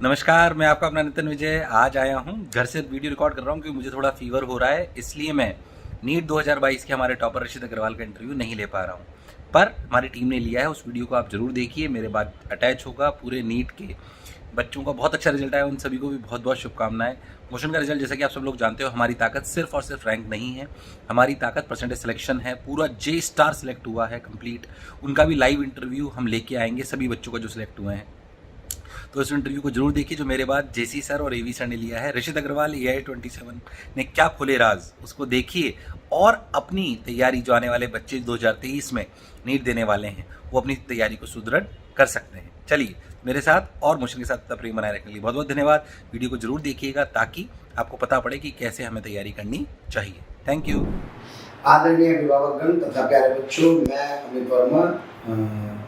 नमस्कार, मैं आपका अपना नितिन विजय आज आया हूँ। घर से वीडियो रिकॉर्ड कर रहा हूँ क्योंकि मुझे थोड़ा फीवर हो रहा है, इसलिए मैं नीट 2022 के हमारे टॉपर ऋषित अग्रवाल का इंटरव्यू नहीं ले पा रहा हूँ। पर हमारी टीम ने लिया है, उस वीडियो को आप ज़रूर देखिए, मेरे बाद अटैच होगा। पूरे नीट के बच्चों का बहुत अच्छा रिजल्ट आया, उन सभी को भी बहुत बहुत शुभकामनाएं। मोशन का रिजल्ट जैसा कि आप सब लोग जानते हो, हमारी ताकत सिर्फ और सिर्फ रैंक नहीं है, हमारी ताकत परसेंटेज सिलेक्शन है। पूरा जे स्टार सिलेक्ट हुआ है कंप्लीट, उनका भी लाइव इंटरव्यू हम लेके आएंगे, सभी बच्चों का जो सिलेक्ट हुए हैं। तो इस इंटरव्यू को जरूर देखिए जो मेरे बाद जेसी सर और एवी सर ने लिया है। ऋषित अग्रवाल AI-27 ने क्या खोले राज, उसको देखिए और अपनी तैयारी, जो आने वाले बच्चे 2023 में नीट देने वाले हैं, वो अपनी तैयारी को सुदृढ़ कर सकते हैं। चलिए मेरे साथ और मोशन के साथ प्रेम बनाए रखने के लिए बहुत बहुत धन्यवाद। वीडियो को जरूर देखिएगा ताकि आपको पता पड़े कि कैसे हमें तैयारी करनी चाहिए। Thank you. आदरणीय अभिभावकगण तथा प्यारे बच्चों, मैं Amit Verma,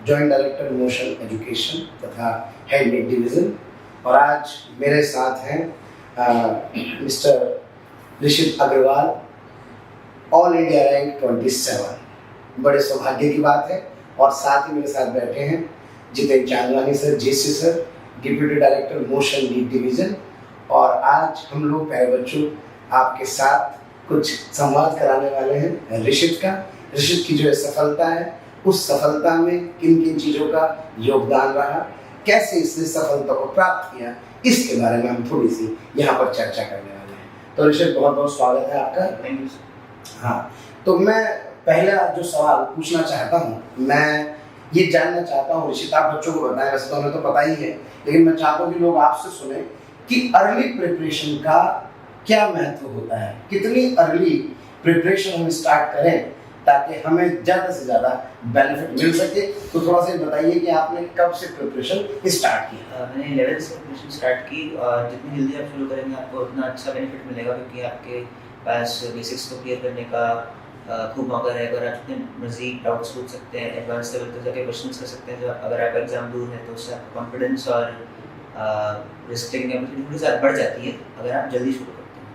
joint director Motion Education तथा हेड नीट डिवीजन, और आज मेरे साथ हैं mister Rishit Agarwal, all India rank 27। बड़े सौभाग्य की बात है। और साथ ही मेरे साथ बैठे हैं Jitendra Chandwani sir, JC sir, deputy director Motion NEET division. और आज हम लोग प्यारे बच्चों आपके साथ कुछ संवाद कराने वाले हैं ऋषित का। ऋषित की जो सफलता है, उस सफलता में किन किन चीज़ों का योगदान रहा, कैसे इसने सफलता को प्राप्त किया, इसके बारे में हम थोड़ी सी यहाँ पर चर्चा करने वाले हैं। तो ऋषित, बहुत बहुत स्वागत है आपका। Thank you. हाँ, तो मैं पहला जो सवाल पूछना चाहता हूँ, मैं ये जानना चाहता हूँ ऋषित, आप बच्चों को बताएं, वैसे तो हमें तो पता ही है, लेकिन मैं चाहता हूँ कि लोग आपसे सुने कि अर्ली प्रिपरेशन का क्या महत्व होता है, कितनी अर्ली प्रिपरेशन हम स्टार्ट करें ताकि हमें ज़्यादा से ज़्यादा बेनिफिट मिल सके। तो थोड़ा सा बताइए कि आपने कब से प्रिपरेशन स्टार्ट की? मैंने 11th से प्रिपरेशन स्टार्ट की, और जितनी जल्दी आप शुरू करेंगे आपको उतना अच्छा बेनिफिट मिलेगा, क्योंकि आपके पास बेसिक्स को क्लियर करने का खूब मौका रहेगा और आप जितने मज़ीद डाउट्स पूछ सकते हैं, एडवांस लेवल तक जाके क्वेश्चन कर सकते हैं। जो अगर आपका एग्जाम दूर है तो उससे आपका कॉन्फिडेंस और रिस्क टेकिंग एबिलिटी थोड़ी ज़्यादा बढ़ जाती है अगर आप जल्दी शुरू करते हैं।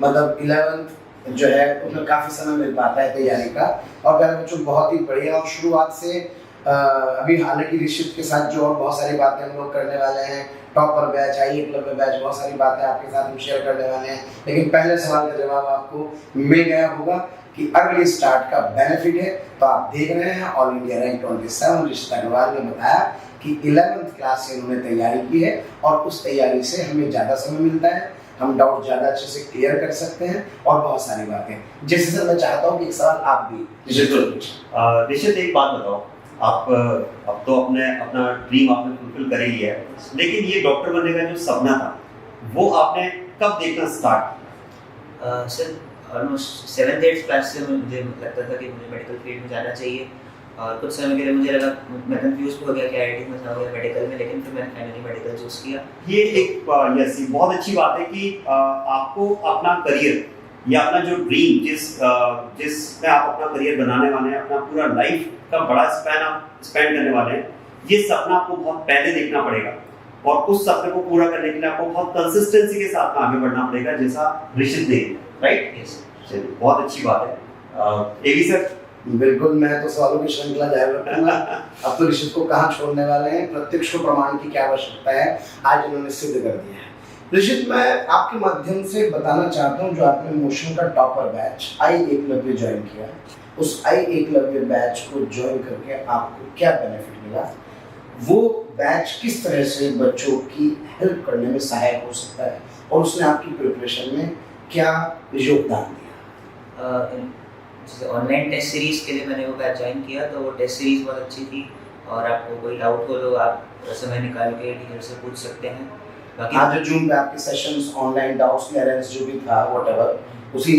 मतलब 11th जो है उसमें काफ़ी समय मिल पाता है तैयारी का। और मेरे बच्चों बहुत ही बढ़िया, और शुरुआत से अभी हालांकि ऋषित के साथ जो और बहुत सारी बातें हम लोग करने वाले हैं, टॉपर बैच, आई एकलव्य बैच, बहुत सारी बातें आपके साथ हम शेयर करने वाले हैं। लेकिन पहले सवाल का जवाब आपको मिल गया होगा कि अर्ली स्टार्ट का बेनिफिट है। तो आप देख रहे हैं all India rank 27 Rishit Agarwal ने बताया कि 11th क्लास से उन्होंने तैयारी की है, और उस तैयारी से हमें ज़्यादा समय मिलता है, हम डाउट ज़्यादा अच्छे से क्लियर कर सकते हैं और बहुत सारी बातें। जैसे सर, मैं चाहता हूँ कि एक सवाल आप भी ऋषित, एक बात बताओ, आप अब तो अपना ड्रीम आपने फुलफिल कर ही लिया है, लेकिन ये डॉक्टर बनने का जो सपना था वो आपने कब देखना start? Sir, almost 7th-8th class से मुझे लगता था कि मुझे मेडिकल फील्ड में जाना चाहिए, और कुछ समय के लिए मुझे लगा, मैं कंफ्यूज हो गया कि IIT में जाऊँ या मेडिकल में, लेकिन फिर मैंने फाइनली मेडिकल चूज किया। ये एक बहुत अच्छी बात है कि आपको अपना करियर या अपना जो ड्रीम जिसमें आप अपना करियर बनाने वाले हैं, अपना पूरा लाइफ का बड़ा स्पैन आप स्पेंड करने वाले हैं, ये सपना आपको बहुत पहले देखना पड़ेगा, और उस सपने को पूरा करने के लिए आपको बहुत कंसिस्टेंसी के साथ आगे बढ़ना पड़ेगा, जैसा ऋषित ने, राइट? यस। चलिए, बहुत अच्छी बात है। एवी सर? बिल्कुल, मैं तो सवालों की श्रृंखला जारी रखूंगा। अब तो ऋषित को कहाँ छोड़ने वाले हैं, प्रत्यक्ष प्रमाण की क्या आवश्यकता है, आज इन्होंने सिद्ध कर दिया है। ऋषित, मैं आपके माध्यम से बताना चाहता हूँ, जो आपने मोशन का topper batch I Eklavya join किया, उस आई एकलव्य बैच को ज्वाइन करके आपको क्या बेनिफिट मिला, वो बैच किस तरह से बच्चों की हेल्प करने में सहायक हो सकता है, और उसने आपकी प्रिपरेशन में क्या योगदान दिया? जैसे ऑनलाइन टेस्ट सीरीज के लिए मैंने वो बैच ज्वाइन किया, तो वो टेस्ट सीरीज बहुत अच्छी थी, और आपको कोई डाउट हो तो आप समय निकाल के टीचर से पूछ सकते हैं। बाकी आज जो जूम पे आपके सेशंस, ऑनलाइन डाउट्स क्लियरेंस जो भी था, व्हाटएवर, उसी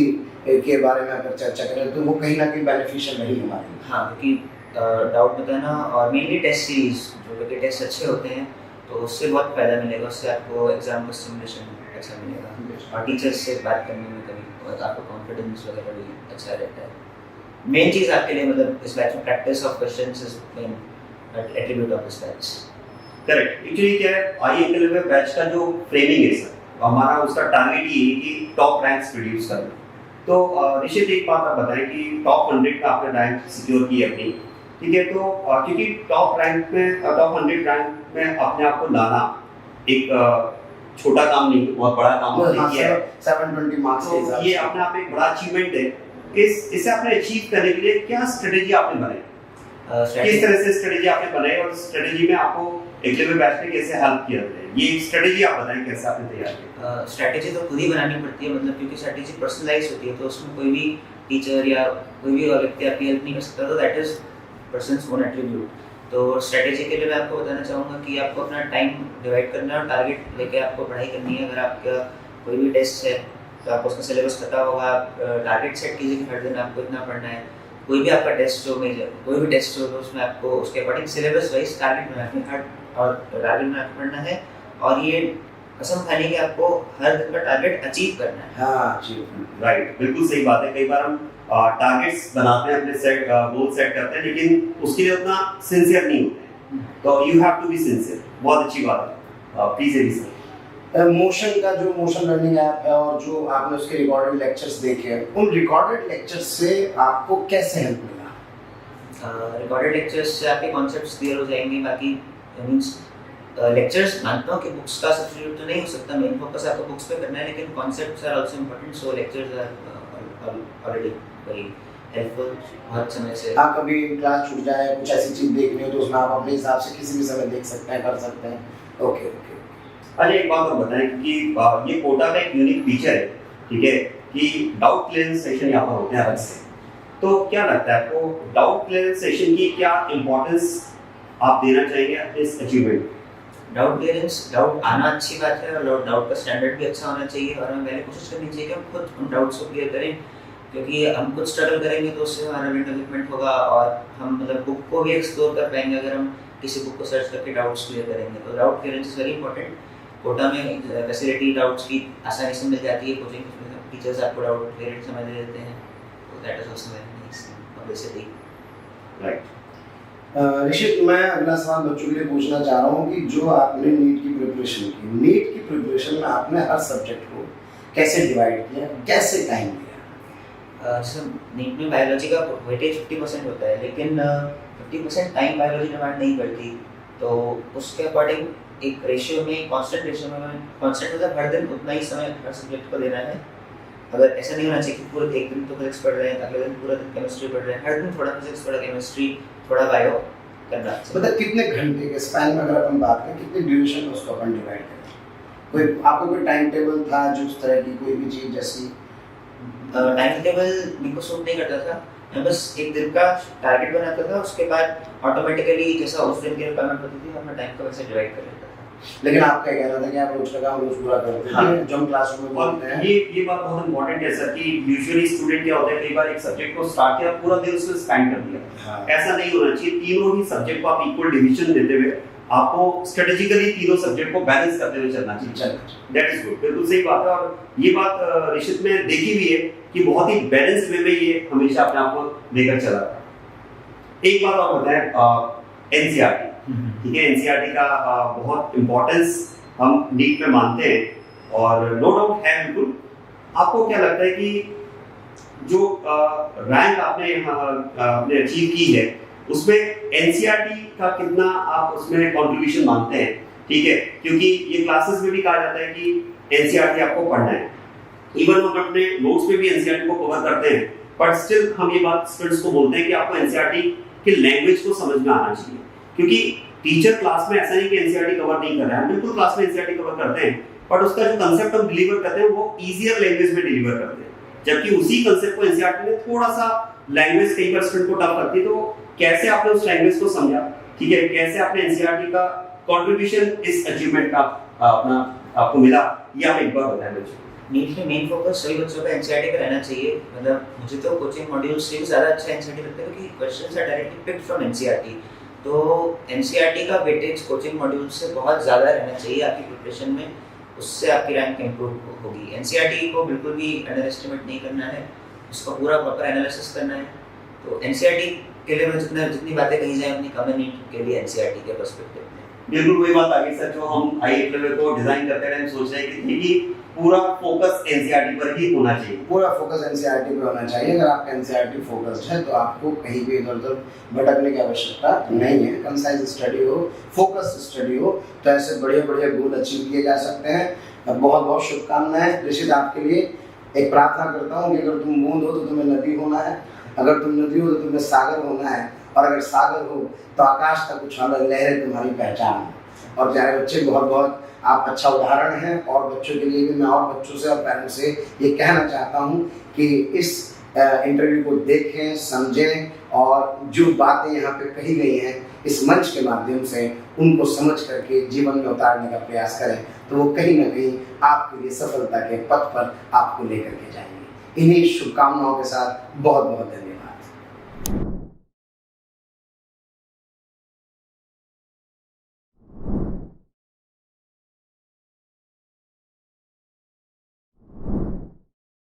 के बारे में अगर चर्चा करें तो वो कहीं ना कहीं बेनिफिशियल रही हमारे लिए। हाँ, क्योंकि डाउट बताना और मेनली टेस्ट सीरीज, जो कि टेस्ट अच्छे होते हैं, तो उससे बहुत फ़ायदा मिलेगा, उससे आपको एग्जाम का सिमुलेशन अच्छा मिलेगा, और टीचर्स से बात करने में कभी आपका कॉन्फिडेंस वगैरह भी अच्छा रहता है। मेन चीज़ आपके लिए, मतलब इस बैच में practice of questions is main attribute of this batch. Correct. Actually क्या है, आई एकलव्य बैच का जो फ्रेमिंग है सर, हमारा उसका टारगेट ये है कि टॉप रैंक्स प्रोड्यूस करना। तो ऋषित, एक बात आप बताएं कि टॉप 100 का आपने रैंक सिक्योर की अपनी, ठीक है? तो क्योंकि टॉप 100 रैंक में अपने आप को लाना एक छोटा काम नहीं, बहुत बड़ा काम आपने किया है। 720 मार्क्स के तो हिसाब ये से। अपने आप में एक बड़ा अचीवमेंट है। इसे आपने अचीव करने के लिए क्या स्ट्रेटेजी आपने बनाई, किस तरह से स्ट्रेटेजी आपने बनाई और स्ट्रेटेजी में आपको अगले में बैच में कैसे हेल्प किया है, ये स्ट्रेटेजी आप बताएं कैसे आपने तैयार किया। स्ट्रैटेजी तो खुद ही बनानी पड़ती है, मतलब क्योंकि स्ट्रैटेजी पर्सनलाइज होती है, तो उसमें कोई भी टीचर या कोई भी व्यक्ति आपकी हेल्प नहीं कर सकता, तो that is persons own attribute. तो स्ट्रैटेजी के लिए मैं आपको बताना चाहूँगा कि आपको अपना टाइम डिवाइड करना है और टारगेट लेके आपको पढ़ाई करनी है। अगर आपका कोई भी टेस्ट है तो आपको उसका सिलेबस पता होगा, आप टारगेट सेट कीजिए कि हर दिन आपको इतना पढ़ना है। कोई भी आपका टेस्ट जो मेजर कोई भी टेस्ट हो तो उसमें आपको उसके अकॉर्डिंग सिलेबस वाइज टारगेट बना के टारगेट बना के पढ़ना है, और ये कसम खाने की आपको हर दिन का टारगेट अचीव करना है। हाँ अचीव, राइट, बिल्कुल सही बात है। कई बार हम टारगेट्स बनाते हैं, अपने सेट गोल सेट करते हैं, लेकिन उसके लिए उतना सिंसियर नहीं होते हैं, तो you have to be sincere. बहुत अच्छी बात है। प्लीज एडी सर, मोशन का जो मोशन लर्निंग ऐप है और जो आपने उसके रिकॉर्डेड लेक्चर्स देखे हैं, उन रिकॉर्डेड लेक्चर्स से आपको कैसे हेल्प मिला? रिकॉर्डेड लेक्चर्स से आपके कॉन्सेप्ट्स क्लियर हो जाएंगे। बाकी मींस लेक्चर्स मानता हूँ कि बुक्स का सब्स्टिट्यूट तो नहीं हो सकता, मेन फोकस आपको बुक्स पे करना है, लेकिन concepts are also important, so lectures are already very helpful बहुत समय से। आप कभी क्लास छूट जाए, कुछ ऐसी चीज देखनी हो तो उसमें आप अपने हिसाब से किसी भी समय देख सकते हैं, कर सकते हैं। Okay okay. अच्छा एक बात और बताएं कि ये कोटा का एक यूनिक फीचर है, ठीक है, कि डाउट क्लियरेंस सेशन यहाँ पर होते हैं अलग से। तो क्या लगता है आपको डाउट क्लियरेंस सेशन की क्या इंपॉर्टेंस आप देना चाहेंगे इस अचीवमेंट? डाउट आना अच्छी बात है, और डाउट का स्टैंडर्ड भी अच्छा होना चाहिए, और हमें पहले कोशिश करनी चाहिए कि हम खुद उन डाउट्स को क्लियर करें, क्योंकि हम खुद स्ट्रगल करेंगे तो उससे हमारा डेवलपमेंट होगा, और हम मतलब बुक को भी एक्सप्लोर कर पाएंगे अगर हम किसी बुक को सर्च करके डाउट्स क्लियर करेंगे। तो doubt clearance is very important. Kota में फैसिलिटी डाउट्स की आसानी से मिल जाती है, कोचिंग टीचर्स आपको डाउट क्लियर समझ दे देते हैं, तो that is also very nice publicity. Right. Rishit, मैं अगला सवाल बच्चों के लिए पूछना चाह रहा हूँ कि जो आपने नीट की प्रिपरेशन में आपने हर सब्जेक्ट को कैसे डिवाइड किया, कैसे टाइम दिया? सर नीट में बायोलॉजी का वेटेज 50% होता है, लेकिन 50% टाइम बायोलॉजी डिमांड नहीं करती, तो उसके अकॉर्डिंग एक रेशियो में कांस्टेंट मतलब हर दिन उतना ही समय हर सब्जेक्ट को देना है। अगर ऐसा नहीं होना चाहिए कि पूरे एक दिन तो फिजिक्स पढ़ रहे हैं, अगले दिन पूरा दिन केमिस्ट्री पढ़ रहे हैं, हर दिन थोड़ा फिजिक्स, थोड़ा केमिस्ट्री, थोड़ा बायो करना चाहिए। मतलब कितने घंटे के स्पैन में अगर अपन बात करें, कितने ड्यूरेशन में उसको अपन डिवाइड करें? कोई आपको कोई टाइम टेबल था जो उस तरह की कोई भी चीज जैसी? टाइम टेबल मेरे को सूट नहीं करता था, मैं बस एक दिन का टारगेट बनाता था, उसके बाद ऑटोमेटिकली जैसा उस दिन की रिक्वायरमेंट होती थी अपना टाइम को वैसे डिवाइड कर लेता था। लेकिन आपका कहना था कि आप रोज का काम रोज पूरा करते थे, जो हम क्लासरूम में बोलते हैं। ये बात बहुत इंपॉर्टेंट है सर, कि यूजुअली स्टूडेंट क्या होता है, कई बार एक सब्जेक्ट को स्टार्ट किया पूरा दिन उसमें स्पेंड कर दिया। हाँ। ऐसा नहीं होना चाहिए। तीनों ही सब्जेक्ट को आप इक्वल डिवीजन देते हुए आपको स्ट्रेटेजिकली तीनों सब्जेक्ट को बैलेंस करते हुए चलना चाहिए। दैट इज गुड, बिल्कुल सही बात है। और ये बात ऋषित में देखी भी है कि बहुत ही बैलेंस्ड वे में ये हमेशा अपने आप को लेकर चला था। एक बात और बताएं, एनसीईआरटी, ठीक है, एनसीईआरटी का बहुत इंपॉर्टेंस हम नीट में मानते हैं और नो डाउट है बिल्कुल। आपको क्या लगता है कि जो रैंक आपने आपने अचीव की है उसमें एनसीईआरटी का कितना आप उसमें कंट्रीब्यूशन मानते हैं? ठीक है, क्योंकि ये क्लासेस में भी कहा जाता है कि एनसीईआरटी आपको पढ़ना है, इवन हम अपने नोट्स में भी एनसीईआरटी को कवर करते हैं, बट स्टिल हम ये बात स्टूडेंट्स को बोलते हैं कि आपको एनसीईआरटी के लैंग्वेज को समझ में आना चाहिए, क्योंकि टीचर क्लास में ऐसा नहीं कि एनसीईआरटी कवर नहीं कर रहा है, बिल्कुल क्लास में एनसीईआरटी कवर करते हैं, बट उसका जो कंसेप्ट हम डिलीवर करते हैं वो इजियर लैंग्वेज में डिलीवर करते हैं, जबकि उसी कंसेप्ट को एनसीईआरटी में थोड़ा सा लैंग्वेज कई बार स्टूडेंट को टफ करती है। तो कैसे आपने उस लैंग्वेज को समझा, ठीक है, कैसे आपने एनसीईआरटी का कंट्रीब्यूशन इस अचीवमेंट का अपना आपको मिला, ये आप एक बार बताएं बच्चों। नीट में मेन फोकस सभी बच्चों का एनसीईआरटी पे रहना चाहिए। मतलब मुझे तो कोचिंग मॉड्यूल से भी ज़्यादा अच्छा एनसीईआरटी लगता है, क्योंकि questions are directly picked from NCERT. तो एनसीईआरटी का वेटेज कोचिंग मॉड्यूल से बहुत ज़्यादा रहना चाहिए आपकी प्रिपरेशन में, उससे आपकी रैंक इंप्रूव होगी। एनसीईआरटी को बिल्कुल भी अंडर एस्टिमेट नहीं करना है, उसका पूरा प्रॉपर एनालिसिस करना है। तो एनसीईआरटी के लिए जितनी बातें कही जाए उतनी कम है नीट के लिए एनसीईआरटी के पर्सपेक्टिव में। बिल्कुल वही बात आ गई सर, जो हम IIT लेवल को डिजाइन करते टाइम सोच रहे हैं कि पूरा फोकस एनसीईआरटी पर ही होना चाहिए। पूरा फोकस एनसीईआरटी पे होना चाहिए। अगर आपका एनसीईआरटी फोकस्ड है तो आपको कहीं भी इधर उधर भटकने की आवश्यकता नहीं है। कंसाइज स्टडी हो, फोकस स्टडी हो, तो ऐसे बड़े बड़े गोल अचीव किए जा सकते हैं। बहुत बहुत शुभकामनाएं ऋषित आपके लिए। एक प्रार्थना करता हूँ कि अगर तुम बूंद हो तो तुम्हें नदी होना है, अगर तुम नदी हो तो तुम्हें सागर होना है, और अगर सागर हो तो आकाश तक उछाल लहरें तुम्हारी पहचान है। और प्यारे बच्चे, बहुत बहुत आप अच्छा उदाहरण हैं, और बच्चों के लिए भी मैं और बच्चों से और पेरेंट्स से ये कहना चाहता हूँ कि इस इंटरव्यू को देखें, समझें, और जो बातें यहाँ पे कही गई हैं इस मंच के माध्यम से उनको समझ करके जीवन में उतारने का प्रयास करें, तो वो कहीं ना कहीं आपके लिए सफलता के पथ पर आपको लेकर के जाएंगे। इन्हीं शुभकामनाओं के साथ बहुत बहुत धन्यवाद।